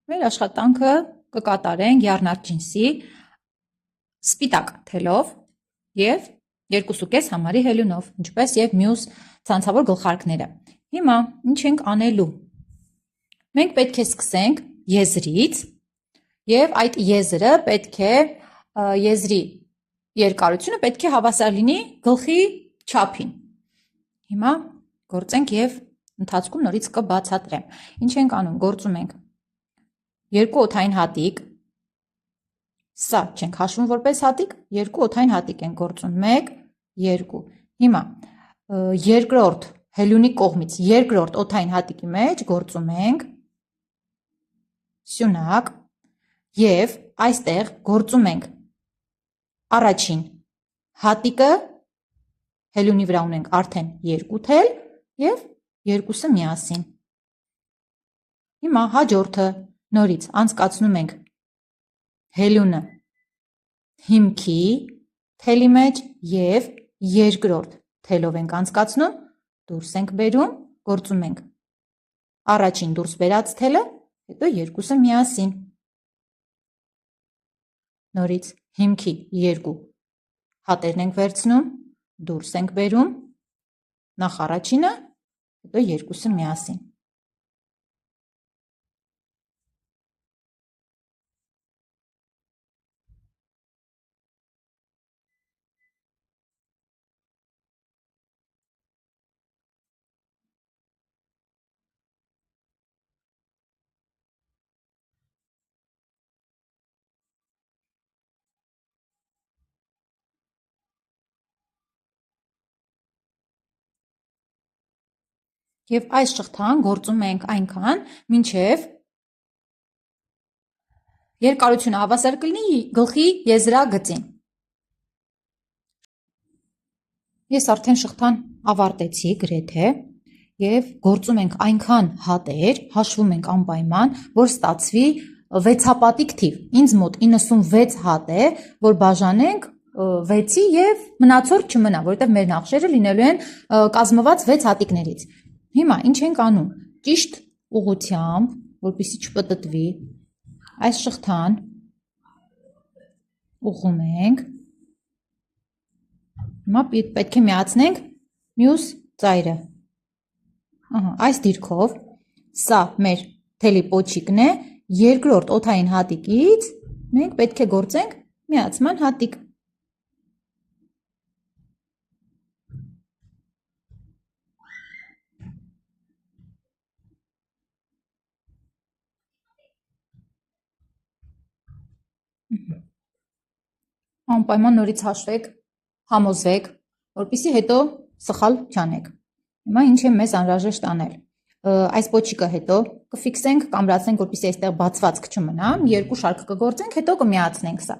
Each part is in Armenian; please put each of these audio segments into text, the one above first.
Մեր աշխատանքը կկատարենք եռնարկ ջինսի սպիտակ թելով և 2.5 համարի հելյունով, ինչպես և մյուս ցանցավոր գլխարկները։ Հիմա ինչ ենք անելու։ Մենք պետք է սկսենք եզրից և այդ եզրը պետք է եզրի երկարությունը պետք է հավասար լինի գլխի չափին։ Հիմա գործենք և ընթացքում նորից կբացատրեմ։ Ինչ ենք անում, գործում ենք երկու օդային հատիկ, սա չենք հաշվում որպես հատիկ, երկու օդային հատիկ ենք գործում, 1, 2, հիմա երկրորդ հելյունի կողմից երկրորդ օդային հատիկի մեջ գործում ենք սյունակ և այստեղ գործում ենք առաջին հատիկը, հելյունի վրա ունենք արդեն երկու թել և երկուսը միասին։ Հիմա հաջորդը նորից անցկացնում ենք հելյունը հիմքի թելի մեջ և երկրորդ թելով ենք անցկացնում, դուրս ենք բերում, գործում ենք առաջին դուրս բերած թելը, հետո երկուսը միասին։ Նորից հիմքի երկու հատերն ենք վերցնում, դուրս ենք բերում, նախ առաջինը, հետո երկուսը միասին։ Եվ այս շղթան գործում ենք այնքան, մինչև երկարությունը հավասար կլինի գլխի եզրագծին։ Ես արդեն շղթան ավարտեցի գրեթե և գործում ենք այնքան հատեր, հաշվում ենք անպայման, որ ստացվի 6-հապատիկ թիվ։ Ինձ մոտ 96 հատ է, որ բաժանենք 6-ի և մնացորդ չմնա, որովհետև մեր նախշերը լինելու են կազմված 6 հատիկներից։ Հիմա ինչ ենք անում, ճիշտ ուղղությամբ, որպեսզի չպտտվի, այս շղթան ուղղում ենք, հիմա պետք է միացնենք մյուս ծայրը, այս դիրքով, սա մեր թելի պոչիկն է, երկրորդ օդային հատիկից մենք պետք է գործենք միացման հատիկ։ Անպայման նորից հաշվեք, համոզվեք, որպեսզի հետո սխալ չանեք։ Հիմա ինչ է մեզ անհրաժեշտ անել։ Այս պոչիկը հետո կֆիքսենք, կամրացնենք, որպեսզի այստեղ բացվածք չմնա, երկու շարք կգործենք, հետո կմիացնենք սա։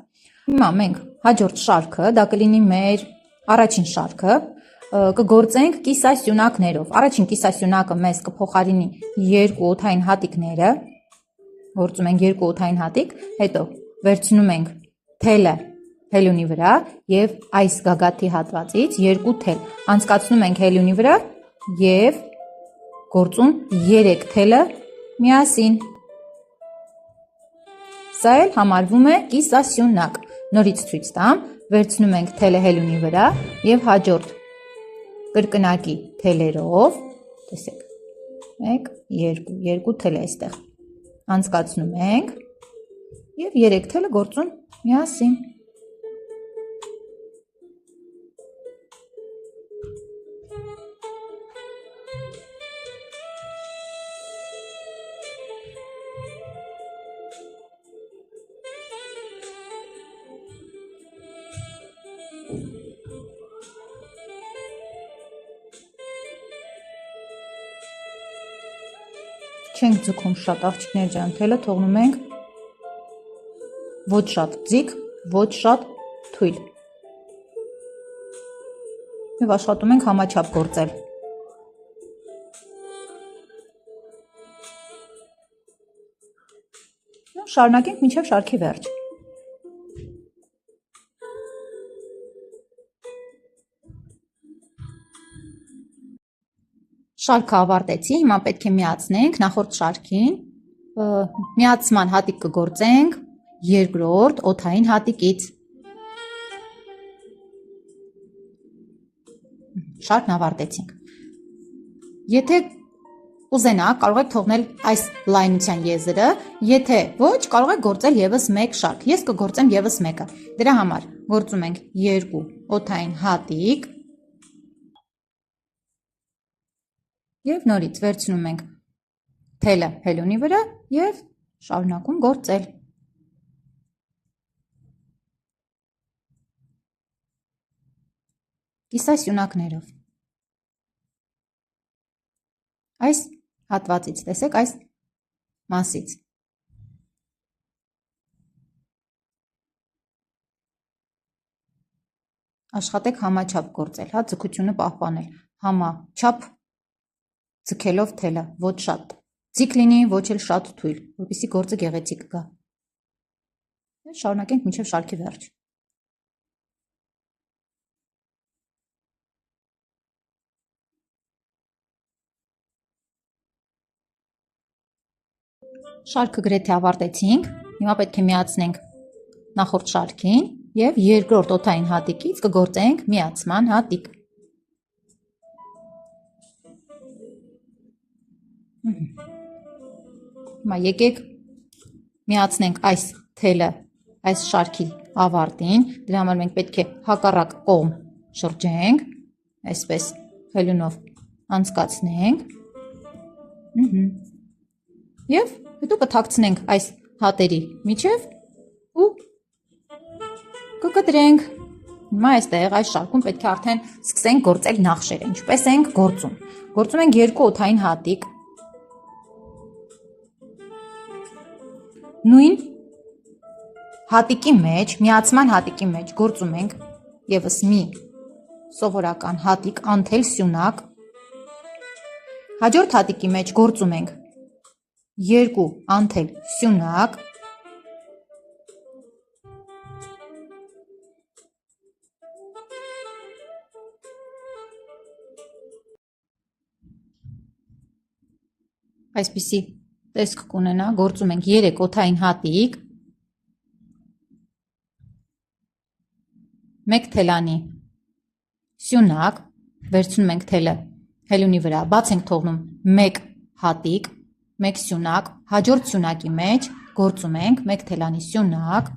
Հիմա մենք հաջորդ շարքը, դա կլինի մեր առաջին շարքը, կգործենք կիսասյունակներով։ Առաջին կիսասյունակը մեզ կփոխարինի երկու օդային հատիկները, գործում ենք երկու օդային հատիկ, հետո վերցնում ենք թելը հելյունի վրա և այս գագաթի հատվածից երկու թել անցկացնում ենք հելյունի վրա և գործում 3 թելը միասին։ Սա էլ համարվում է կիսասյունակ։ Նորից ցույց տամ, վերցնում ենք թելը հելյունի վրա և հաջորդ կրկնակի թելերով, տեսեք, 1, 2, երկու թել է այստեղ, անցկացնում ենք և 3 թելը գործում միասին։ Չենք ձգում շատ աղջիկներ ջան, թելը թողնում ենք ոչ շատ ձիգ, ոչ շատ թույլ։ Եվ աշխատում ենք համաչափ գործել։ Շարունակենք մինչև շարքի վերջ։ Շարքը ավարտեցի, հիմա պետք է միացնենք նախորդ շարքին միացման հատիկ կգործենք երկրորդ օդային հատիկից։ Շարքն ավարտեցինք։ Եթե ուզենաք, կարող եք թողնել այս լայնության եզրը, եթե ոչ, կարող եք գործել եւս մեկ շարք։ Ես կգործեմ եւս մեկը։ Դրա համար գործում ենք 2 օդային հատիկ եւ նորից վերցնում ենք թելը հելունի վրա եւ շարունակում գործել։ Կիսասյունակներով։ Այս հատվածից, տեսեք, այս մասից։ Աշխատեք համաչափ գործել, հա, ձգությունը պահպանել, համաչափ ձգելով թելը, ոչ շատ ձիգ լինի, ոչ էլ շատ թույլ, որպեսզի գործը գեղեցիկ գա։ Շարունակենք մինչև շարքի վերջ։ Շարքը գրեթե ավարտեցինք, հիմա պետք է միացնենք նախորդ շարքին եւ երկրորդ օդային հատիկից կգործենք միացման հատիկ։ Հիմա եկեք միացնենք այս թելը այս շարքի ավարտին, դրա համար մենք պետք է հակառակ կողմ շրջենք, այսպես հելունով անցկացնենք։ Եվ հետո կթաքցնենք այս հատերի միջև ու կկտրենք։ Հիմա այստեղ այս շարքում պետք է արդեն սկսենք գործել նախշերը։ Ինչպես ենք գործում։ Գործում ենք 2 օդային հատիկ։ Նույն հատիկի մեջ, միացման հատիկի մեջ գործում ենք եւս մի սովորական հատիկ, անթել սյունակ։ Հաջորդ հատիկի մեջ գործում ենք 2 անթել սյունակ, այսպիսի տեսք կունենա, գործում ենք 3 օդային հատիկ, 1 թելանի սյունակ, վերցնում ենք թելը հելունի վրա, բաց ենք թողնում 1 հատիկ, 1 սյունակ, հաջորդ սյունակի մեջ գործում ենք 1 թելանի սյունակ,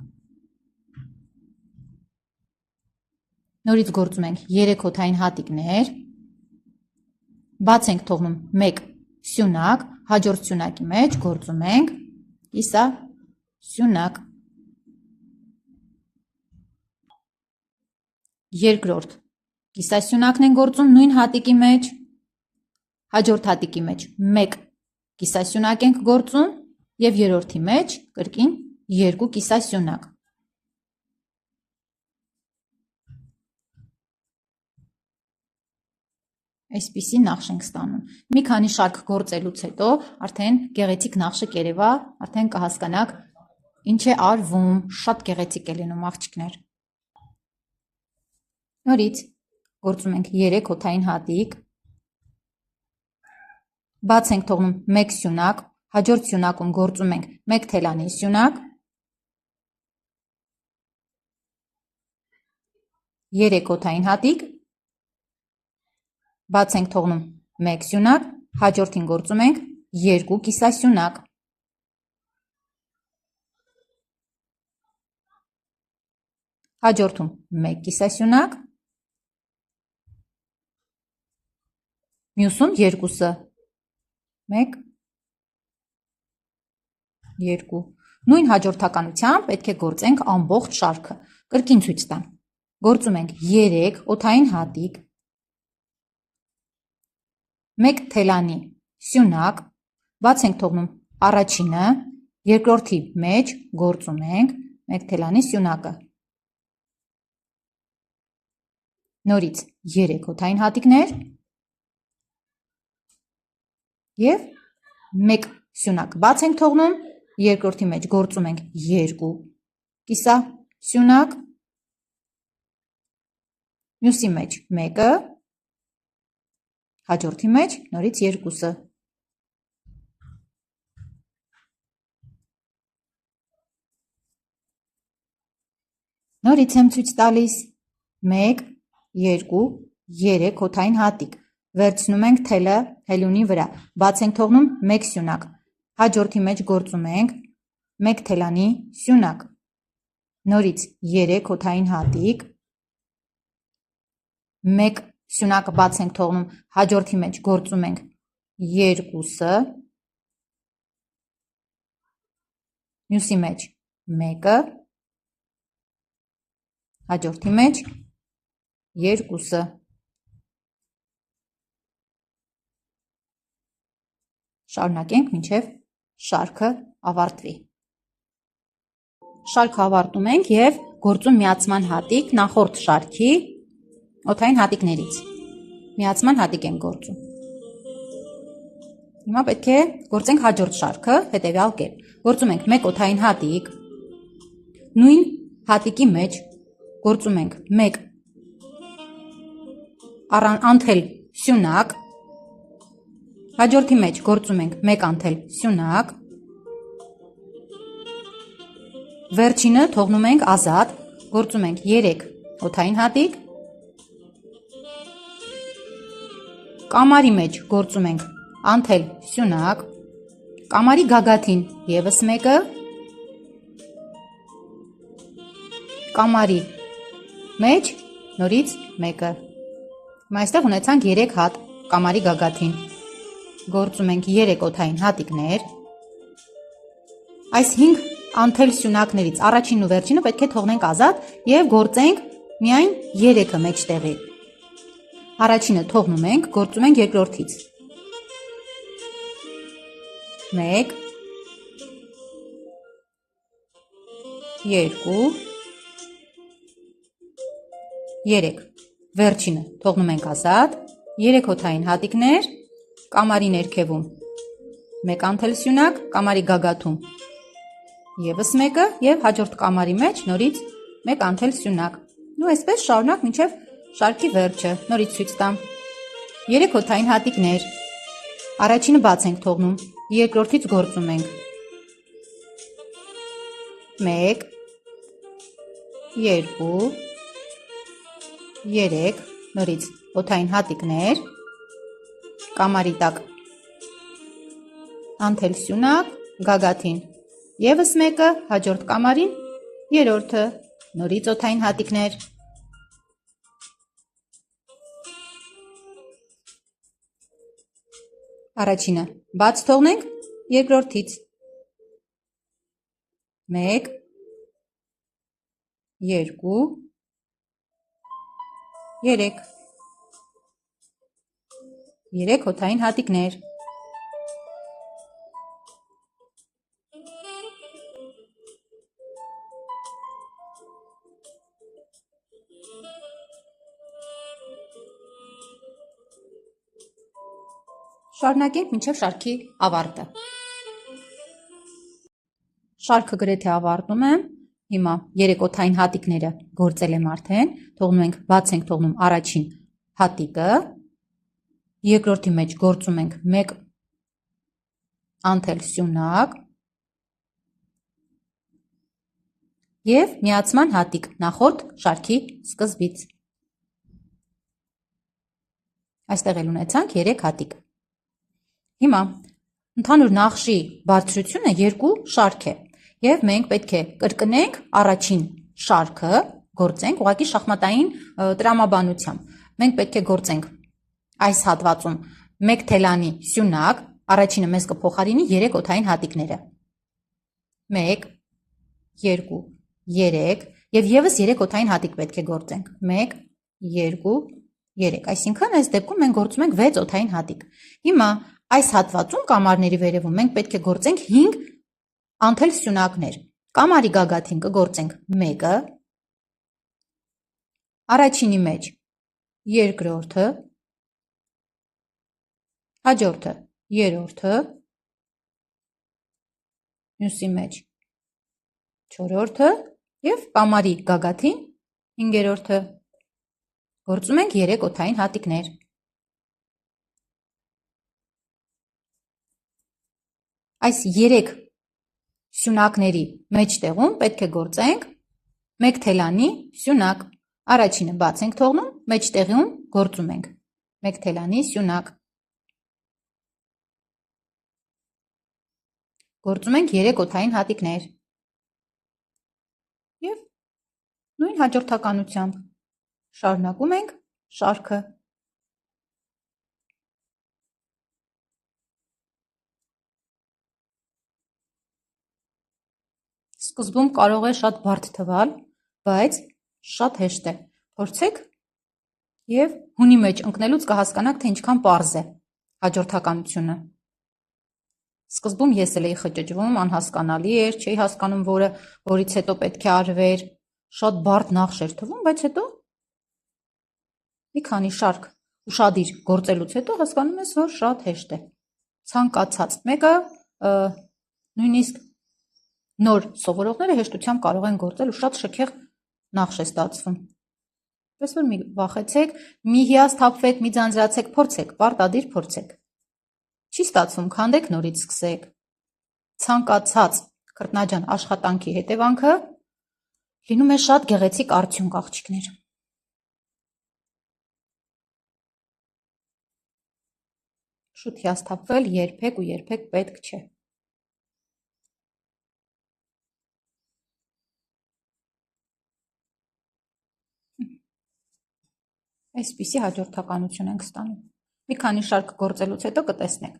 նորից գործում ենք 3 օդային հատիկներ, բաց ենք թողնում 1 սյունակ, հաջորդ սյունակի մեջ գործում ենք կիսա սյունակ, երկրորդ կիսասյունակն են գործում նույն հատիկի մեջ, հաջորդ հատիկի մեջ 1 կիսասյունակ ենք գործում եւ երրորդի մեջ կրկին 2 կիսասյունակ։ Այսպիսի նախշ ենք ստանում։ Մի քանի շարք գործելուց հետո արդեն գեղեցիկ նախշը կերևա, արդեն կհասկանաք ինչ է արվում, շատ գեղեցիկ է լինում աղջիկներ։ Նորից գործում ենք 3 օդային հատիկ, բաց ենք թողնում 1 սյունակ, հաջորդ սյունակում գործում ենք 1 թելանի սյունակ, 3 օդային հատիկ, բաց ենք թողնում 1 սյունակ, հաջորդին գործում ենք 2 կիսասյունակ, հաջորդում 1 կիսասյունակ, մյուսում երկուսը 1, 2, նույն հաջորդականությամբ պետք է գործենք ամբողջ շարքը, կրկին ցույց տամ, գործում ենք 3 օդային հատիկ, 1 թելանի սյունակ, բաց ենք թողնում առաջինը, երկրորդի մեջ գործում ենք 1 թելանի սյունակը, նորից 3 օդային հատիկներ և 1 սյունակ բաց ենք թողնում, երկրորդի մեջ գործում ենք 2 կիսա սյունակ, մյուսի մեջ 1-ը, հաջորդի մեջ նորից 2-ը։ Նորից եմ ցույց տալիս 1, 2, 3 հոթային հատիկ, վերցնում ենք թելը հելյունի վրա, բաց ենք թողնում 1 սյունակ, հաջորդի մեջ գործում ենք 1 թելանի սյունակ, նորից 3 հոթային հատիկ, 1 սյունակը բաց ենք թողնում, հաջորդի մեջ գործում ենք 2-ը, մյուսի մեջ 1-ը, հաջորդի մեջ 2-ը։ Շարունակենք մինչև շարքը ավարտվի։ Շարքը ավարտում ենք և գործում միացման հատիկ նախորդ շարքի օդային հատիկներից։ Միացման հատիկ ենք գործում։ Հիմա պետք է գործենք հաջորդ շարքը հետևյալ կերպ։ Գործում ենք 1 օդային հատիկ, նույն հատիկի մեջ գործում ենք 1 անթել սյունակ, հաջորդի մեջ գործում ենք 1 անթել սյունակ, վերջինը թողնում ենք ազատ, գործում ենք 3 օդային հատիկ, կամարի մեջ գործում ենք անթել սյունակ, կամարի գագաթին ևս մեկը, կամարի մեջ նորից մեկը։ Հիմա այստեղ ունեցանք 3 հատ կամարի գագաթին։ Գործում ենք 3 օդային հատիկներ։ Այս 5 անթել սյունակներից առաջինն ու վերջինը պետք է թողնենք ազատ և գործենք միայն 3-ը մեջտեղի։ Առաջինը թողնում ենք, գործում ենք երկրորդից։ 1, 2, 3, վերջինը թողնում ենք ազատ, 3 օդային հատիկներ, կամարի ներքևում 1 անթել սյունակ, կամարի գագաթում ևս մեկը և հաջորդ կամարի մեջ նորից 1 անթել սյունակ։ Ու այսպես շարունակ մինչև շարքի վերջը, նորից ցույց տամ։ 3 օդային հատիկներ, առաջինը բաց ենք թողնում, երկրորդից գործում ենք 1, 2, 3, նորից օդային հատիկներ, կամարի տակ անթել սյունակ, գագաթին ևս մեկը, հաջորդ կամարին երրորդը, նորից օդային հատիկներ, առաջինը բաց թողնենք երկրորդից 1, 2, 3, 3 օդային հատիկներ, շարունակենք մինչև շարքի ավարտը։ Շարքը գրեթե ավարտում եմ։ Հիմա 3 օդային հատիկները գործել եմ արդեն, թողնում ենք, բաց ենք թողնում առաջին հատիկը, երկրորդի մեջ գործում ենք 1 անթել սյունակ և միացման հատիկ նախորդ շարքի սկզբից։ Այստեղ էլ ունեցանք 3 հատիկ։ Հիմա ընդհանուր նախշի բարձրությունը 2 շարք է և մենք պետք է կրկնենք առաջին շարքը, գործենք ուղղակի շախմատային տրամաբանությամբ։ Մենք պետք է գործենք այս հատվածում 1 թելանի սյունակ, առաջինը մեզ կփոխարինի 3 օդային հատիկները։ 1, 2, 3 և ևս 3 օդային հատիկ պետք է գործենք։ 1, 2, 3, այսինքն այս դեպքում մենք գործում ենք 6 օդային հատիկ։ Հիմա այս հատվածում կամարների վերևում մենք պետք է գործենք 5 անթել սյունակներ։ Կամարի գագաթին կգործենք 1-ը, առաջինի մեջ երկրորդը, հաջորդը երրորդը, մյուսի մեջ 4-րդը և կամարի գագաթին 5-րդը։ Գործում ենք 3 օդային հատիկներ։ Այս 3 սյունակների մեջտեղում պետք է գործենք մեկ թելանի սյունակ։ Առաջինը բաց ենք թողնում, մեջտեղում գործում ենք։ Մեկ թելանի սյունակ։ Գործում ենք 3 օդային հատիկներ։ Եվ նույն հաջորդականությամբ շարունակում ենք շարքը։ Սկզբում կարող է շատ բարդ թվալ, բայց շատ հեշտ է։ Փորձեք եւ հունի մեջ ընկնելուց կհասկանաք, թե ինչքան պարզ է հաջորդականությունը։ Սկզբում ես էլ էի խճճվում, անհասկանալի էր, չէի հասկանում, որից հետո պետք է արվեր, շատ բարդ նախշ էր թվում, բայց հետո մի քանի շարք ուշադիր գործելուց հետո հասկանում ես, որ շատ հեշտ է։ Ցանկացած մեկը նույնիսկ նոր սովորողները հեշտությամբ կարող են գործել ու շատ շքեղ նախշ է ստացվում։ Պես որ մի վախեցեք, մի հիասթափվեք, մի ձանձրացեք, փորձեք, պարտադիր փորձեք։ Չի ստացվում, քանդեք, նորից սկսեք։ Ցանկացած քրտնաջան աշխատանքի հետևանքը լինում է շատ գեղեցիկ արդյունք, աղջիկներ։ Շուտ հիասթափվել երբեք ու երբեք պետք չէ։ Այսպիսի հաջորդականություն ենք ստանում։ Մի քանի շարք գործելուց հետո կտեսնեք,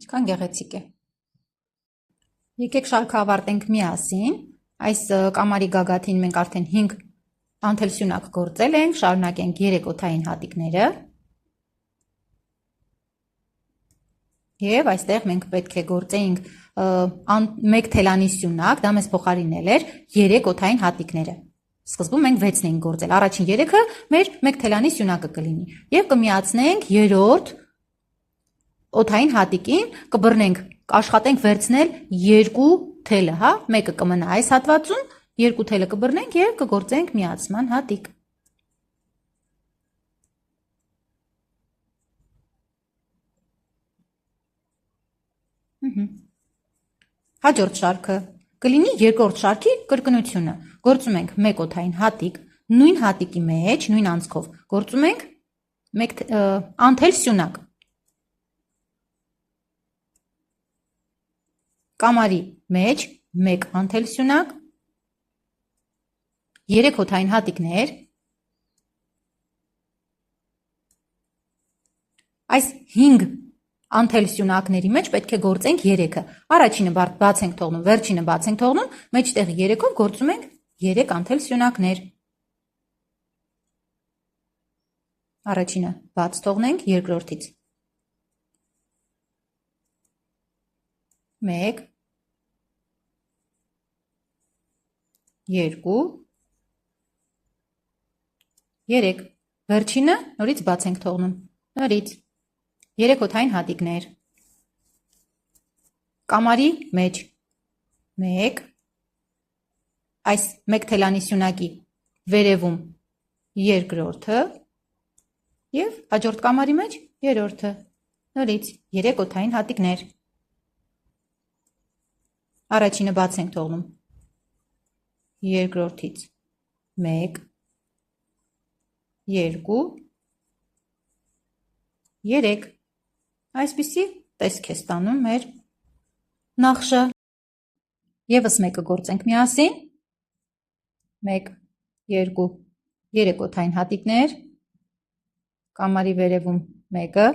ինչքան գեղեցիկ է։ Եկեք շարքը ավարտենք միասին։ Այս կամարի գագաթին մենք արդեն 5 անթելսյունակ գործել ենք, շարունակենք 3 օդային հատիկները։ Եվ այստեղ մենք պետք է գործեինք մեկ թելանի սյունակ, դա մեզ փոխարինել էր 3 օդային հատիկները։ Սկզբում մենք 6-ն էինք գործել, առաջին 3-ը մեր մեկ թելանի սյունակը կլինի եւ կմիացնենք 3-րդ օդային հատիկին, կբռնենք, կաշխատենք վերցնել 2 թելը, հա, մեկը կմնա այս հատվածում, 2 թելը կբռնենք եւ կգործենք միացման հատիկ։ Հաջորդ շարքը կլինի երկրորդ շարքի կրկնությունը։ Գործում ենք մեկ օդային հատիկ, նույն հատիկի մեջ, նույն անցքով գործում ենք մեկ անթել սյունակ։ Կամարի մեջ մեկ անթել սյունակ, 3 օդային հատիկներ։ Այս 5 անթել սյունակների մեջ պետք է գործենք 3-ը։ Առաջինը բաց ենք թողնում, վերջինը բաց ենք թողնում, մեջտեղի 3-ով գործում ենք 3 անթել սյունակներ։ Առաջինը բաց թողնենք երկրորդից։ 1 2 3 Վերջինը նորից բաց ենք թողնում։ Նորից 3 օդային հատիկներ։ Կամարի մեջ 1 այս մեկ թելանի սյունակի վերևում երկրորդը եւ հաջորդ կամարի մեջ երրորդը։ Նորից 3 օդային հատիկներ։ Առաջինը բաց ենք թողնում։ Երկրորդից 1 2 3 Այսպիսի տեսք է ստանում մեր նախշը։ Եվս մեկը գործենք միասին։ 1 2 3 օդային հատիկներ։ Կամարի վերևում մեկը,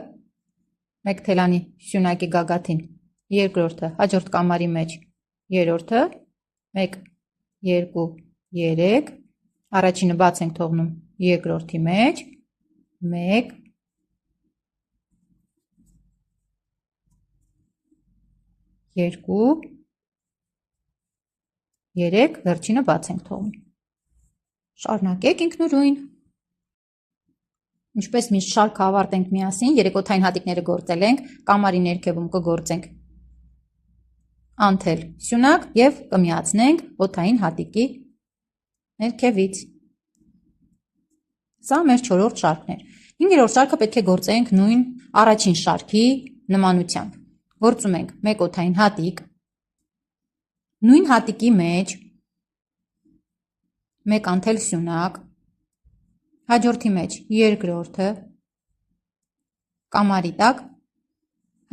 մեկ թելանի սյունակի գագաթին երկրորդը, հաջորդ կամարի մեջ երրորդը, 1 2 3 Առաջինը բաց ենք թողնում երկրորդի մեջ, 1 2 3 Վերջինը բաց ենք թողնում։ Շարունակեք ինքնուրույն։ Ինչպես միշտ շարքը ավարտենք միասին, 3 օդային հատիկները գործել ենք, կամարի ներքևում կգործենք անթել սյունակ եւ կմիացնենք օդային հատիկի ներքևից։ Սա մեր 4-րդ շարքն էր։ 5-րդ շարքը պետք է գործենք նույն առաջին շարքի նմանությամբ։ Գործում ենք մեկ օդային հատիկ, նույն հատիկի մեջ 1 անթել սյունակ, հաջորդի մեջ երկրորդը, կամարի տակ,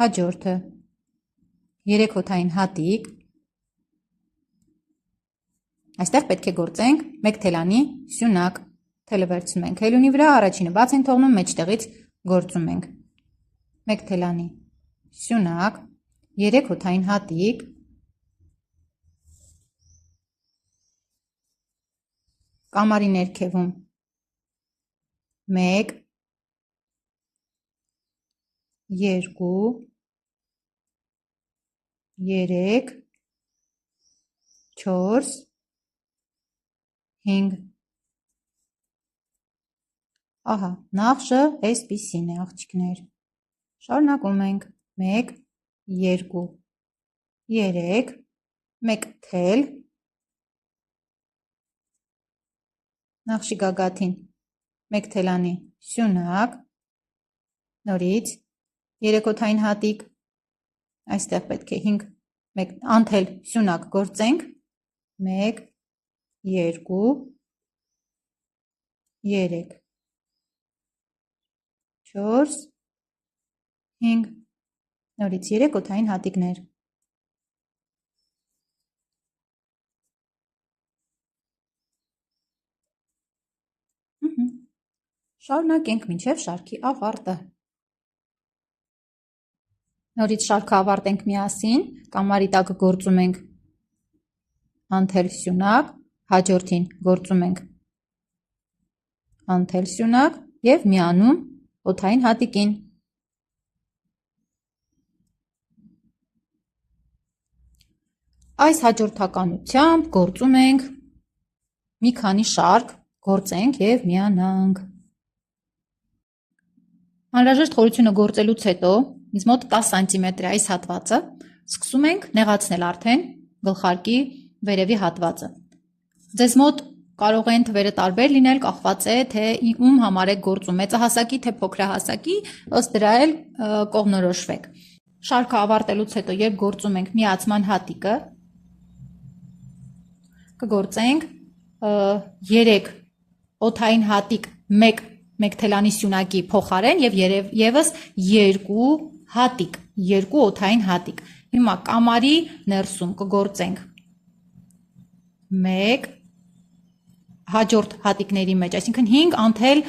հաջորդը, 3 հոթային հատիկ, այստեղ պետք է գործենք 1 թելանի սյունակ, թելը վերցնում ենք հելունի վրա, առաջինը բաց ենք թողնում, մեջտեղից գործում ենք 1 թելանի սյունակ, 3 հոթային հատիկ, կամարի ներքևում 1, 2, 3, 4, 5, ահա, նախշը այսպիսին է աղջիկներ, շարունակում ենք 1, 2, 3, 1 թել, նախշի գագաթին 1 թելանի սյունակ, նորից 3 հոթային հատիկ, այստեղ պետք է 5 անթել սյունակ գործենք, 1, 2, 3, 4, 5, նորից 3 հոթային հատիկներ, շարունակենք մինչև շարքի ավարտը, նորից շարքը ավարտենք միասին, կամարի տակ գործում ենք անթել սյունակ, հաջորդին գործում ենք անթել սյունակ և միանում հոթային հատիկին, այս հաջորդականությամբ գործում ենք մի քանի շարք, գործենք և միանանք, անհրաժեշտ խորությունը գործելուց հետո ինձ մոտ 10 սանտիմետր է այս հատվածը, սկսում ենք նեղացնել արդեն գլխարկի վերևի հատվածը, ձեզ մոտ կարող են թվերը տարբեր լինել, կախված է, թե ում համար եք գործում, մեծահասակի, թե փոքրահասակի, ըստ դրա էլ կողմնորոշվեք, շարքը ավարտելուց հետո, երբ գործում ենք միացման հատիկը, կգործենք 3 օդային հատիկ 1 թելանի սյունակի փոխարեն և ևս 2 հատիկ, 2 օդային հատիկ, հիմա կամարի ներսում կգործենք 1 հաջորդ հատիկների մեջ, այսինքն 5 անթել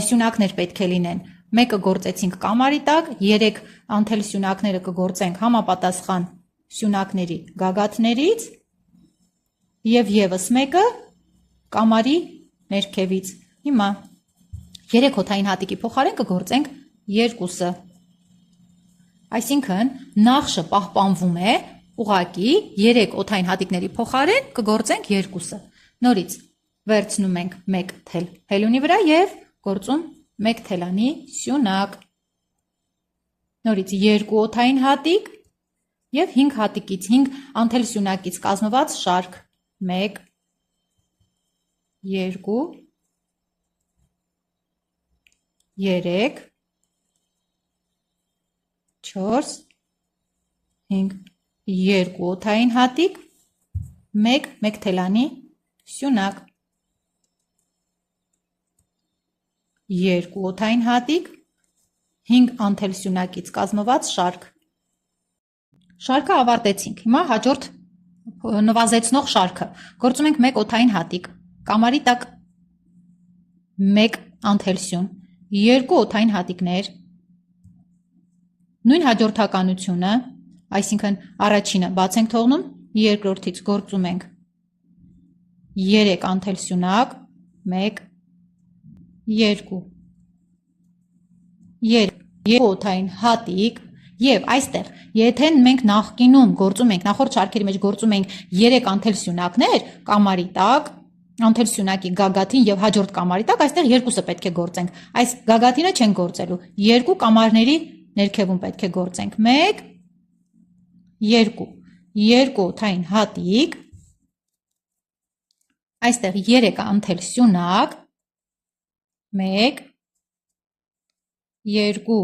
սյունակներ պետք է լինեն, մեկը գործեցինք կամարի տակ, 3 անթել սյունակները կգործենք համապատասխան սյունակների գագաթներից և ևս մեկը կամարի ներքևից, հիմա 3 հոթային հատիկի փոխարեն կգործենք 2-ը, այսինքն նախշը պահպանվում է, ուղղակի 3 օդային հատիկների փոխարեն կգործենք 2-ը, նորից վերցնում ենք 1 թել հելունի վրա և գործում 1 թելանի սյունակ, նորից 2 օդային հատիկ և 5 հատիկից, 5 անթել սյունակից կազմված շարք, 1, 2, 3, 4, 5, 2 օդային հատիկ, 1 թելանի սյունակ, 2 օդային հատիկ, 5 անթել սյունակից կազմված շարք, շարքը ավարտեցինք, հիմա հաջորդ նվազեցնող շարքը, գործում ենք 1 օդային հատիկ, կամարի տակ 1 անթել սյուն, 2 օդային հատիկներ, նույն հաջորդականությունը, այսինքն առաջինը բաց ենք թողնում, երկրորդից գործում ենք 3 անթել սյունակ, 1, 2, 2 օդային հատիկ և այստեղ, եթե մենք նախկինում գործում ենք, նախորդ շարքերի մեջ գործում ենք 3 անթել սյունակներ, կամարի տակ, անթել սյունակի գագաթին և հաջորդ կամարի տակ, այստեղ 2-ը պետք է գործենք, այս գագաթինը չենք գործելու, 2 կամարների ներքևում պետք է գործենք, 1, 2, 2 օդային հատիկ, այստեղ 3 անթել սյունակ, 1, 2,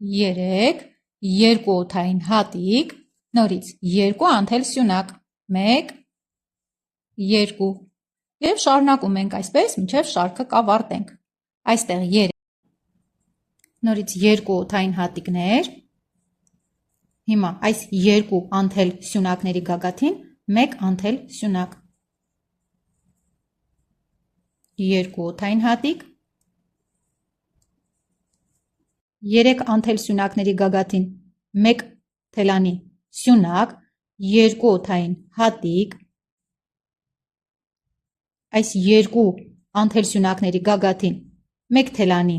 3, 2 օդային հատիկ, նորից 2 անթել սյունակ, 1, 2 եւ շարունակում ենք այսպես մինչեւ շարքը կավարտենք։ Այստեղ 3 նորից 2 օդային հատիկներ։ Հիմա այս 2 անթել սյունակների գագաթին 1 անթել սյունակ։ 2 օդային հատիկ 3 անթել սյունակների գագաթին 1 թելանի սյունակ, 2 օդային հատիկ, այս 2 անթել սյունակների գագաթին 1 թելանի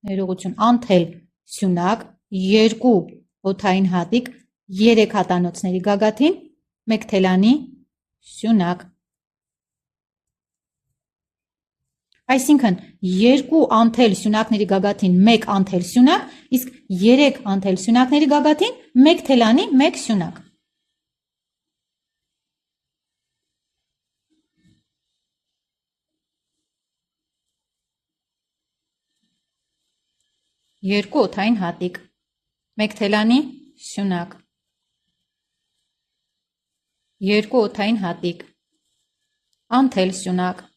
ներողություն անթել սյունակ, 2 օդային հատիկ, 3 հատանոցների գագաթին 1 թելանի սյունակ։ Այսինքն 2 անթել սյունակների գագաթին 1 անթել սյունակ, իսկ 3 անթել սյունակների գագաթին 1 թելանի 1 սյունակ։ Երկու օդային հատիկ, 1 թելանի սյունակ, 2 օդային հատիկ, անթել սյունակ,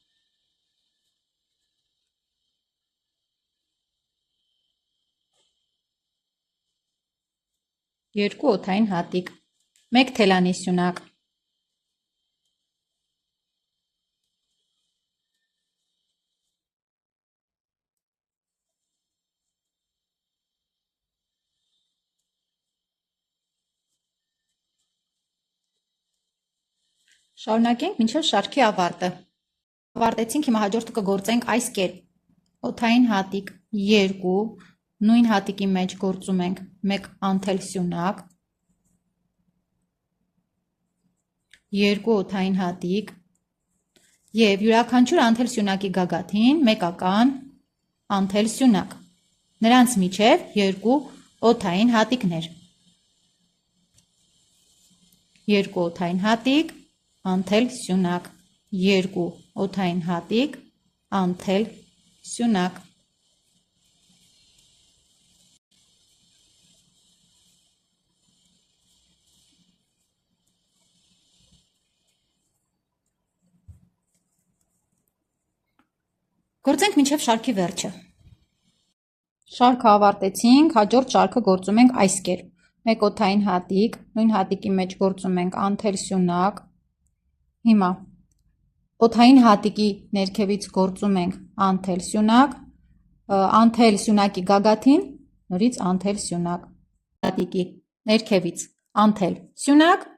2 օդային հատիկ, 1 թելանի սյունակ, շարունակենք մինչև շարքի ավարտը։ Ավարտեցինք, հիմա հաջորդը կգործենք այս կերպ։ Օդային հատիկ 2, նույն հատիկի մեջ գործում ենք 1 անթել սյունակ, 2 օդային հատիկ եւ յուրաքանչյուր անթել սյունակի գագաթին մեկական անթել սյունակ։ Նրանց միջև 2 օդային հատիկներ։ 2 օդային հատիկ, անթել սյունակ, 2 օդային հատիկ, անթել սյունակ։ Գործենք մինչև շարքի վերջը։ Շարքը ավարտեցինք, հաջորդ շարքը գործում ենք այս կերպ։ 1 օդային հատիկ, նույն հատիկի մեջ գործում ենք անթել սյունակ։ Հիմա օդային հատիկի ներքևից գործում ենք անթել սյունակ, անթել սյունակի գագաթին նորից անթել սյունակ, հատիկի ներքևից անթել սյունակ,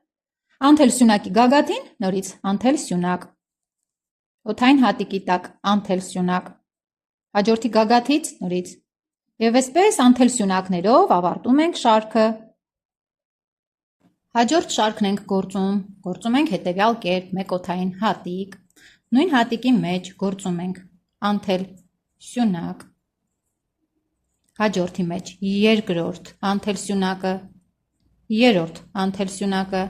անթել սյունակի գագաթին նորից անթել սյունակ, օդային հատիկի տակ անթել սյունակ, հաջորդի գագաթից նորից եւ այսպես անթել սյունակներով ավարտում ենք շարքը։ Հաջորդ շարքն ենք գործում ենք հետևյալ կերպ, 1 օդային հատիկ, նույն հատիկի մեջ գործում ենք անթել սյունակ, հաջորդի մեջ երկրորդ անթել սյունակը, երրորդ անթել սյունակը,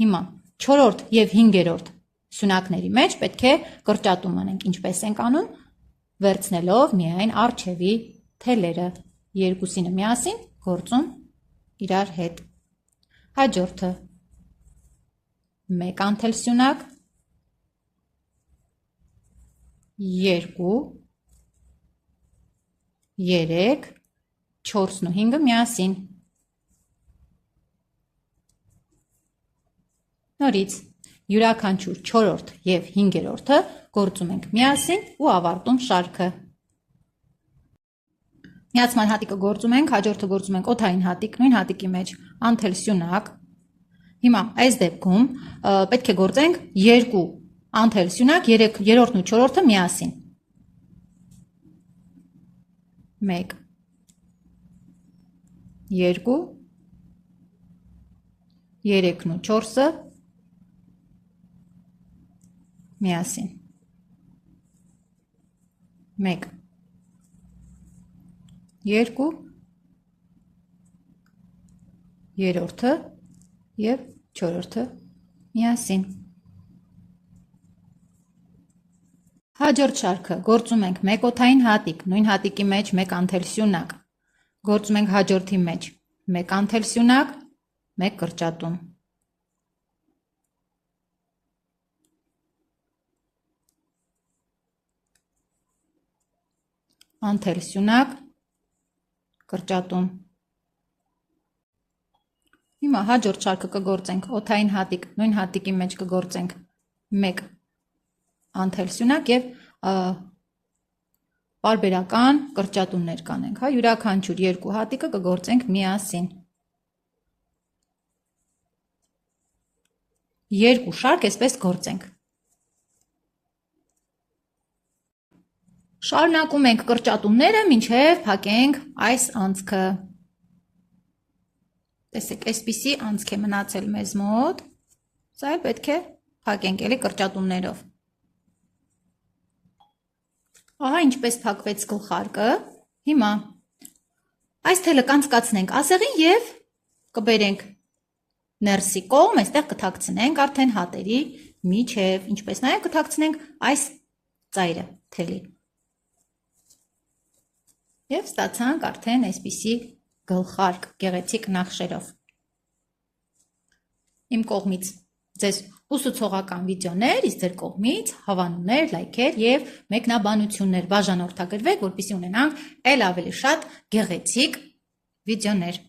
հիմա չորրորդ եւ 5-րդ սյունակների մեջ պետք է կրճատում անենք, ինչպես ենք անում, վերցնելով միայն առջևի թելերը, երկուսինը միասին գործում իրար հետ։ Հաջորդը 1 անթել սյունակ, 2, 3, 4-ն ու 5-ը միասին։ Նորից յուրաքանչյուր 4-րդ եւ 5-րդը գործում ենք միասին ու ավարտում շարքը։ Միացման հատիկը գործում ենք, հաջորդը գործում ենք օդային հատիկ, նույն հատիկի մեջ անթել սյունակ։ Հիմա այս դեպքում պետք է գործենք 2 անթել սյունակ, 3-րդն ու 4-րդը միասին։ 1 2 3-ն ու 4-ը միասին։ 1 2 երրորդը եւ 4-րդը միասին։ Հաջորդ շարքը գործում ենք 1 օդային հատիկ, նույն հատիկի մեջ 1 անթել սյունակ։ Գործում ենք հաջորդի մեջ 1 անթել սյունակ, 1 կրճատում։ անթել սյունակ, կրճատում։ Հիմա հաջորդ շարքը կգործենք օդային հատիկ, նույն հատիկի մեջ կգործենք 1 անթել սյունակ եւ պարբերական կրճատումներ կանենք, հա, յուրաքանչյուր երկու հատիկը կգործենք միասին։ Երկու շարք այսպես գործենք։ Շարունակում ենք կրճատումները, մինչև փակենք այս անցքը։ Տեսեք, այսպիսի անցք է մնացել մեզ մոտ, սա էլ պետք է փակենք էլի կրճատումներով։ Ահա ինչպես փակվեց գլխարկը։ Հիմա այս թելը կանցկացնենք ասեղին եւ կբերենք ներսի կողմ, այստեղ կթաքցնենք արդեն հատերի միջև, ինչպես նաեւ կթաքցնենք այս ծայրը թելի։ Եվ ստացանք արդեն այսպիսի գլխարկ գեղեցիկ նախշերով։ Իմ կողմից ձեզ ուսուցողական վիդեոներ, իսկ ձեր կողմից հավանումներ, լայքեր եւ մեկնաբանություններ բաժանորդագրվեք, որպեսզի ունենանք ել ավելի շատ գեղեցիկ վիդեոներ։